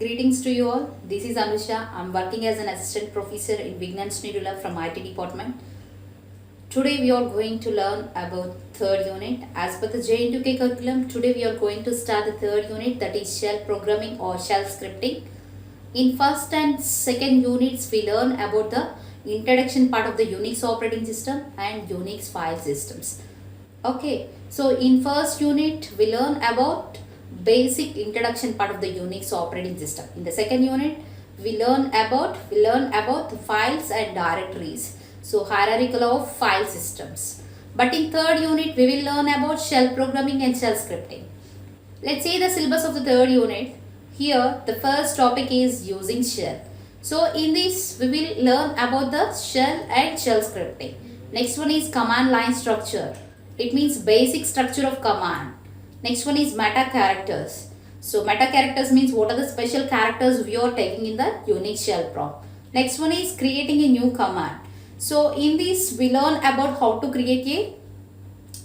Greetings to you all. This is Anusha. I'm working as an assistant professor in Vignan Snidula from IT department. Today we are going to learn about third unit. As per the JNUK curriculum, today we are going to start the third unit, that is shell programming or shell scripting. In first and second units, we learn about the introduction part of the Unix operating system and Unix file systems. Okay, so in first unit we learn about basic introduction part of the Unix operating system. In the second unit we learn about the files and directories, so hierarchical of file systems. But in third unit we will learn about shell programming and shell scripting. Let's see the syllabus of the third unit. Here the first topic is using shell. So in this we will learn about the shell and shell scripting. Next one is command line structure. It means basic structure of command. Next one is meta characters. So meta characters means what are the special characters we are taking in the Unix shell prompt. Next one is creating a new command. So in this we learn about how to create a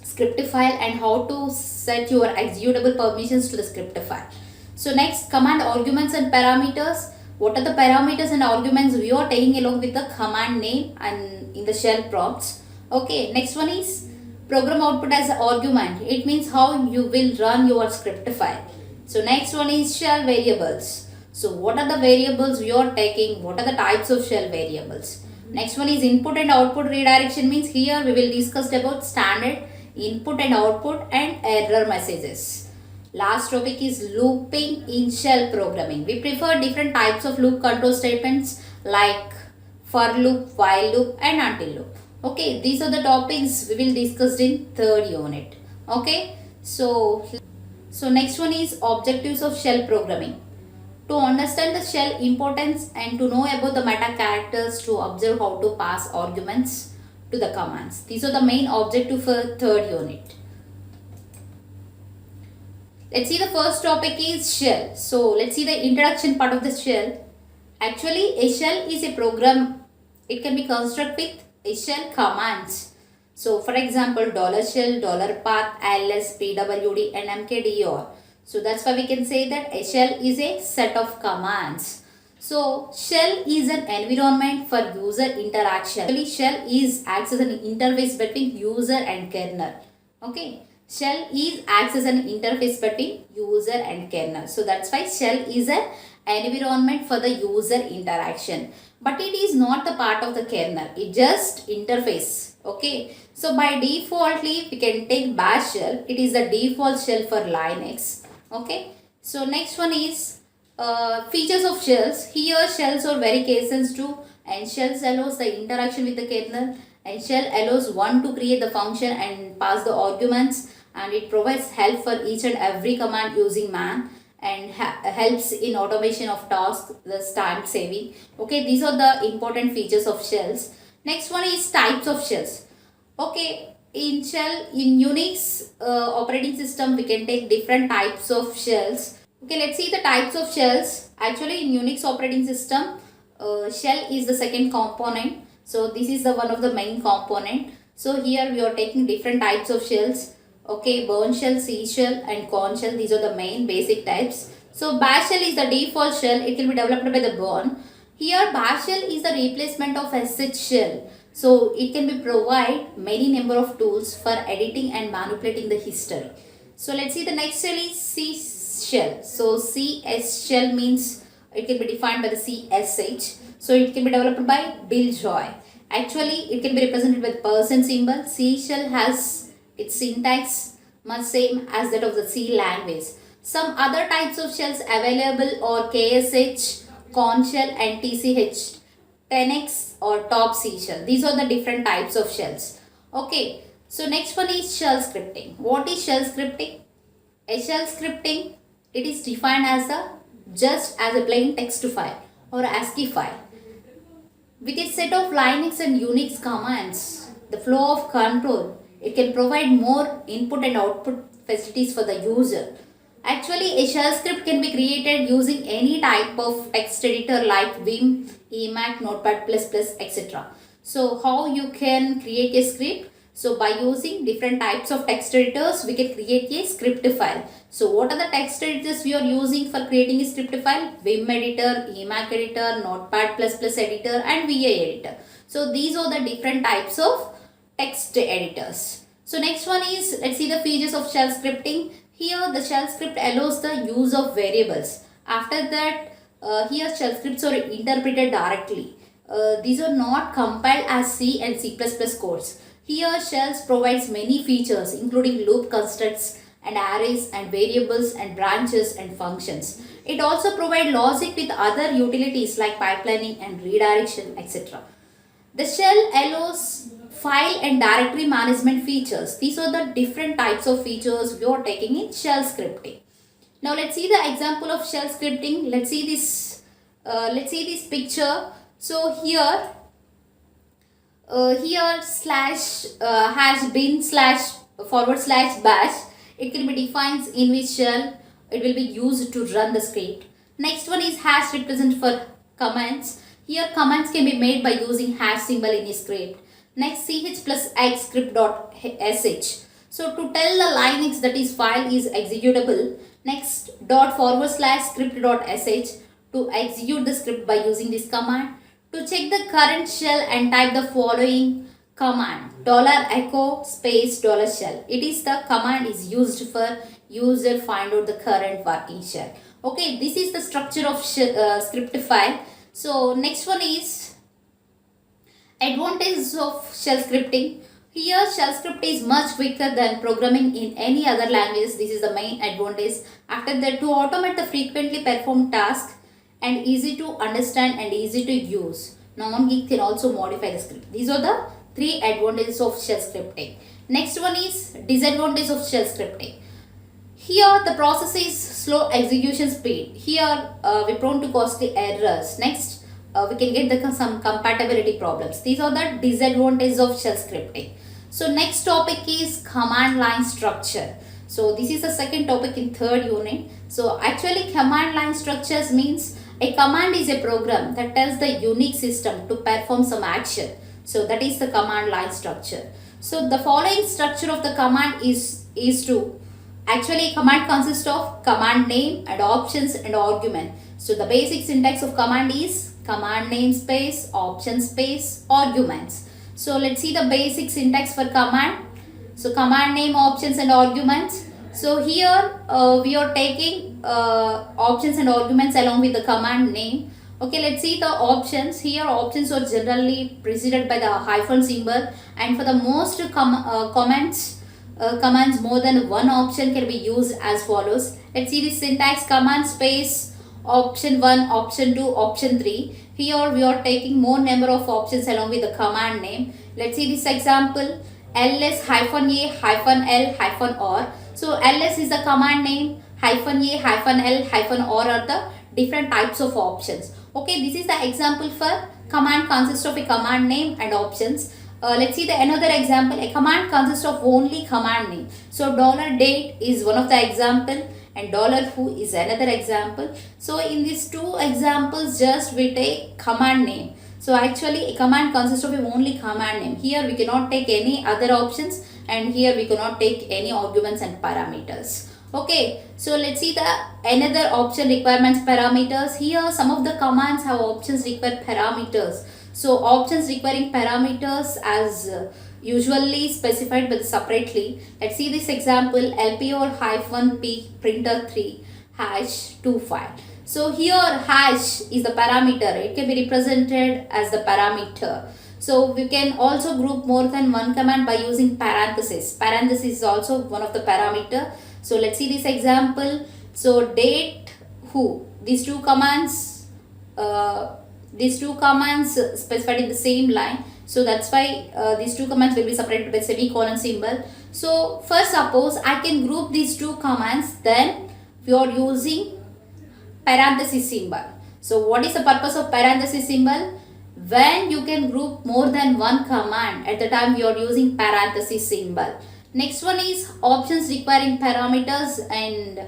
script file and how to set your executable permissions to the script file. So next, command arguments and parameters. What are the parameters and arguments we are taking along with the command name and in the shell prompts. Okay, next one is program output as an argument. It means how you will run your script file. So next one is shell variables. So what are the variables we are taking? What are the types of shell variables? Next one is input and output redirection, means here we will discuss about standard input and output and error messages. Last topic is looping in shell programming. We prefer different types of loop control statements like for loop, while loop and until loop. Okay, these are the topics we will discuss in third unit. Okay, so next one is objectives of shell programming. To understand the shell importance and to know about the meta characters, to observe how to pass arguments to the commands. These are the main objective for third unit. Let's see, the first topic is shell. So let's see the introduction part of the shell. Actually, a shell is a program. It can be constructed with a shell commands. So for example, $shell, $path, ls, pwd and mkdir. So that's why we can say that a shell is a set of commands. So shell is an environment for user interaction. Actually, shell acts as an interface between user and kernel. Okay, shell acts as an interface between user and kernel. So that's why shell is an environment for the user interaction. But it is not the part of the kernel. It just interface. Okay, so by defaultly we can take bash shell. It is the default shell for Linux. Okay, so next one is features of shells. Here shells are very case sensitive and shells allows the interaction with the kernel, and shell allows one to create the function and pass the arguments, and it provides help for each and every command using man and helps in automation of tasks, the time saving. Okay, these are the important features of shells. Next one is types of shells. Okay, in Unix operating system we can take different types of shells. Okay, let's see the types of shells. Actually in Unix operating system, shell is the second component. So this is the one of the main component. So here we are taking different types of shells. Okay, Bourne shell, C shell and Korn shell. These are the main basic types. So bash shell is the default shell. It will be developed by the Bourne. Here bash shell is the replacement of sh shell. So it can be provide many number of tools for editing and manipulating the history. So let's see, the next shell is C shell. So CS shell means it can be defined by the CSH. So it can be developed by Bill Joy. Actually it can be represented with % symbol. C shell has its syntax much same as that of the C language. Some other types of shells available are KSH, Korn shell and TCH, 10x or top C shell. These are the different types of shells. Okay, so next one is shell scripting. What is shell scripting? A shell scripting, it is defined as just as a plain text file or ASCII file. With a set of Linux and Unix commands, the flow of control, it can provide more input and output facilities for the user. Actually, a shell script can be created using any type of text editor like Vim, Emacs, Notepad++, etc. So, how you can create a script? So by using different types of text editors, we can create a script file. So what are the text editors we are using for creating a script file? Vim editor, Emacs editor, Notepad++ editor and VA editor. So these are the different types of text editors. So next one is, let's see the features of shell scripting. Here the shell script allows the use of variables. After that, here shell scripts are interpreted directly. These are not compiled as C and C++ codes. Here shells provides many features including loop constructs and arrays and variables and branches and functions. It also provides logic with other utilities like pipelining and redirection, etc. The shell allows file and directory management features. These are the different types of features we are taking in shell scripting. Now let's see the example of shell scripting. Let's see this picture. So here slash hash bin slash forward slash bash, it can be defined in which shell it will be used to run the script. Next one is hash represent for commands. Here commands can be made by using hash symbol in a script. Next, ch plus x script.sh. So to tell the Linux that is file is executable. Next, dot forward slash script.sh to execute the script by using this command. To check the current shell and type the following command, $echo space $shell. It is the command is used for user find out the current working shell. Okay, this is the structure of script file. So next one is advantages of shell scripting. Here shell script is much quicker than programming in any other languages. This is the main advantage. After that, to automate the frequently performed task and easy to understand and easy to use. Non-geek can also modify the script. These are the 3 advantages of shell scripting. Next one is disadvantage of shell scripting. Here the process is slow execution speed. Here we're prone to costly errors. Next, we can get some compatibility problems. These are the disadvantages of shell scripting. So next topic is command line structure. So this is the second topic in third unit. So actually command line structures means a command is a program that tells the unique system to perform some action. So that is the command line structure. So the following structure of the command is to actually command consists of command name and options and argument. So the basic syntax of command is command name space, option space, arguments. So let's see the basic syntax for command. So command name, options and arguments. So here we are taking options and arguments along with the command name. Okay, let's see the options. Here options are generally preceded by the hyphen symbol, and for the most commands more than one option can be used as follows. Let's see the syntax: command space option 1, option 2, option 3. Here we are taking more number of options along with the command name. Let's see this example: ls hyphen a hyphen l hyphen r. So ls is the command name, hyphen a hyphen l hyphen r are the different types of options. Okay, this is the example for command consists of a command name and options. Let's see the another example. A command consists of only command name. So $date is one of the example and $who is another example. So in these two examples just we take command name. So actually a command consists of only command name. Here we cannot take any other options and here we cannot take any arguments and parameters. Okay, so let's see the another option requirements parameters. Here some of the commands have options require parameters. So options requiring parameters as usually specified but separately. Let's see this example: lpor-p printer 3 hash 25. So here hash is the parameter. It can be represented as the parameter. So we can also group more than one command by using parenthesis. Parenthesis is also one of the parameter. So let's see this example. So date, who, these two commands specified in the same line. So that's why these two commands will be separated by semicolon symbol. So first suppose I can group these two commands, then we are using parenthesis symbol. So what is the purpose of parenthesis symbol? When you can group more than one command at the time you are using parenthesis symbol. Next one is options requiring parameters, and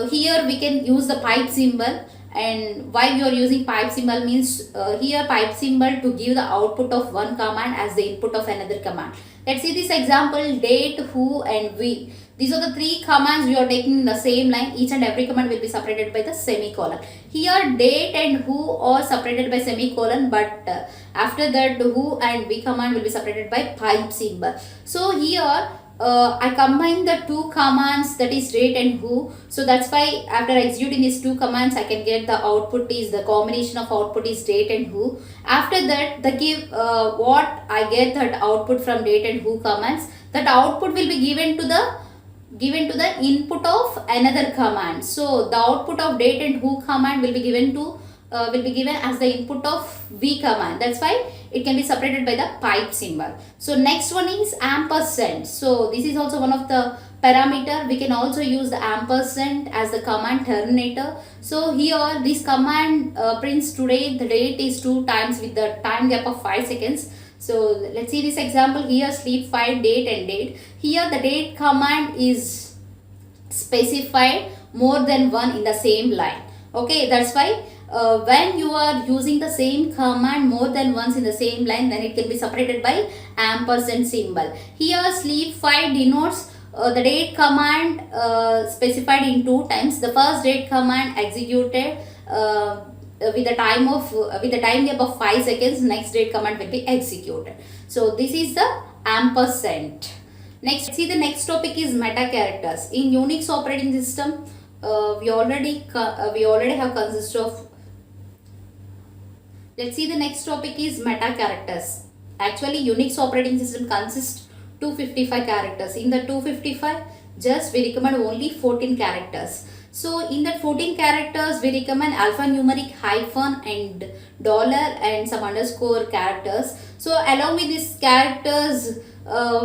here we can use the pipe symbol, And why we are using pipe symbol means here pipe symbol to give the output of one command as the input of another command. Let's see this example: date, who, and we. These are the three commands we are taking in the same line. Each and every command will be separated by the semicolon. Here date and who are separated by semicolon, but after that who and we command will be separated by pipe symbol. So here I combine the two commands, that is date and who. So that's why after executing these two commands I can get the output is the combination of output is date and who. After that the give what I get that output from date and who commands, that output will be given to the input of another command. So the output of date and who command will be given as the input of v command. That's why it can be separated by the pipe symbol. So next one is ampersand. So this is also one of the parameter. We can also use the ampersand as the command terminator. So here this command prints today the date is 2 times with the time gap of 5 seconds. So let's see this example here: sleep 5, date and date. Here the date command is specified more than one in the same line. Okay, that's why when you are using the same command more than once in the same line, then it can be separated by ampersand symbol. Here sleep 5 denotes the date command specified in 2 times. The first date command executed with the time gap of 5 seconds. Next date command will be executed. So this is the ampersand. Next, see the next topic is meta characters. In Unix operating system, we already have consist of. Let's see the next topic is meta characters. Actually, Unix operating system consists 255 characters. In the 255, just we recommend only 14 characters. So in that 14 characters, we recommend alphanumeric, hyphen and dollar and some underscore characters. So along with these characters,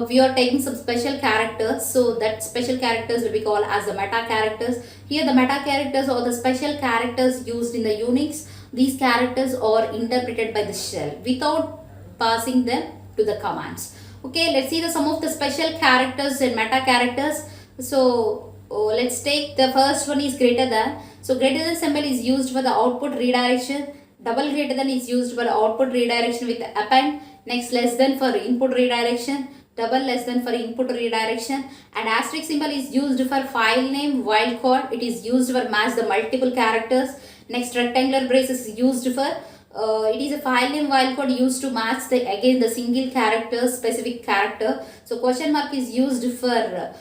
we are taking some special characters. So that special characters will be called as the meta characters. Here the meta characters or the special characters used in the Unix. These characters are interpreted by the shell without passing them to the commands. Okay, let's see some of the special characters and meta characters. So let's take the first one is greater than. So greater than symbol is used for the output redirection. Double greater than is used for output redirection with append. Next, less than for input redirection. Double less than for input redirection. And asterisk symbol is used for file name wildcard. It is used for match the multiple characters. Next, rectangular braces is used for it is a file name wildcard used to match the single character specific character. So question mark is used for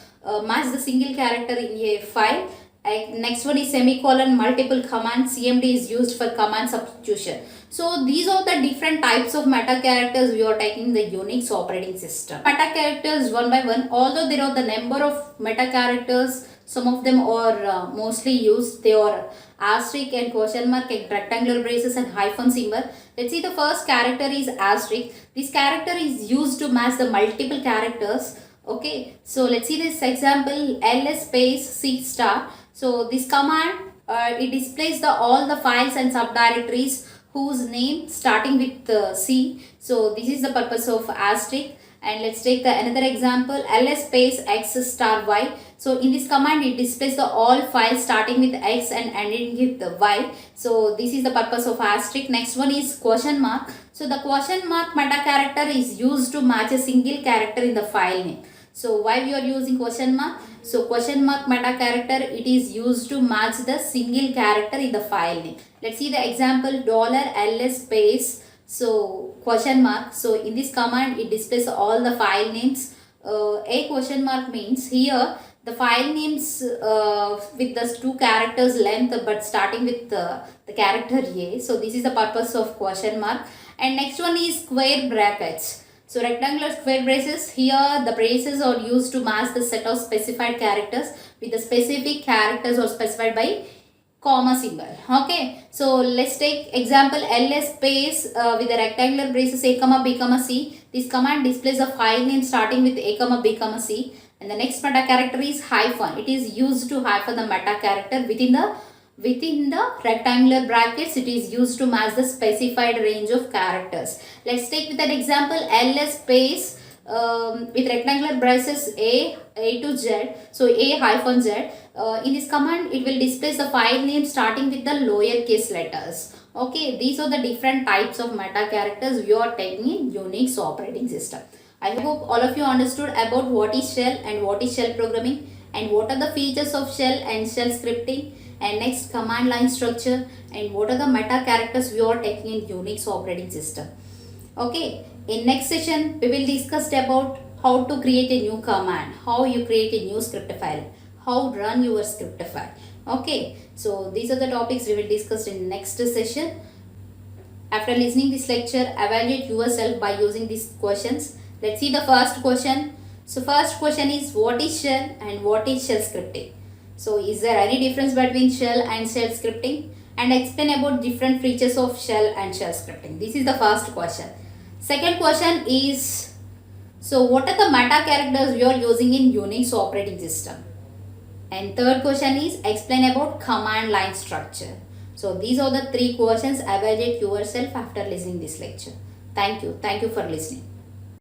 match the single character in a file. Next one is semicolon multiple commands. CMD is used for command substitution. So these are the different types of meta characters we are taking in the Unix operating system. Meta characters one by one. Although there are the number of meta characters, some of them are mostly used. They are asterisk and question mark and rectangular braces and hyphen symbol. Let's see the first character is asterisk. This character is used to match the multiple characters. Okay, so let's see this example: ls space c star. So this command it displays all the files and subdirectories whose name starting with C. So this is the purpose of asterisk. And let's take another example: ls space x star y. So in this command it displays all files starting with x and ending with y. So this is the purpose of asterisk. Next one is question mark. So the question mark meta character is used to match a single character in the file name. So why we are using question mark? So question mark meta character, it is used to match the single character in the file name. Let's see the example: $ls space so question mark. So in this command it displays all the file names. A question mark means here the file names with the 2 characters length but starting with the character A. So this is the purpose of question mark. And next one is square brackets. So rectangular square braces, here the braces are used to match the set of specified characters with the specific characters or specified by comma symbol. Okay, so let's take example: ls space with the rectangular braces a comma b comma c. This command displays a file name starting with a comma b comma c. And the next meta character is hyphen. It is used to hyphen the meta character within the rectangular brackets. It is used to match the specified range of characters. Let's take with an example: ls space with rectangular braces A to Z. So A hyphen Z. In this command, it will display the file name starting with the lowercase letters. Okay, these are the different types of meta characters we are taking in Unix operating system. I hope all of you understood about what is shell and what is shell programming and what are the features of shell and shell scripting, and next command line structure, and what are the meta characters we are taking in Unix operating system. Okay, in next session we will discuss about how to create a new command, how you create a new script file, how run your script file. Okay, so these are the topics we will discuss in next session. After listening this lecture, evaluate yourself by using these questions. Let's see the first question. So first question is, what is shell and what is shell scripting? So is there any difference between shell and shell scripting? And explain about different features of shell and shell scripting. This is the first question. Second question is, so what are the meta characters we are using in Unix operating system? And third question is, explain about command line structure. So these are the three questions. Evaluate yourself after listening this lecture. Thank you. Thank you for listening.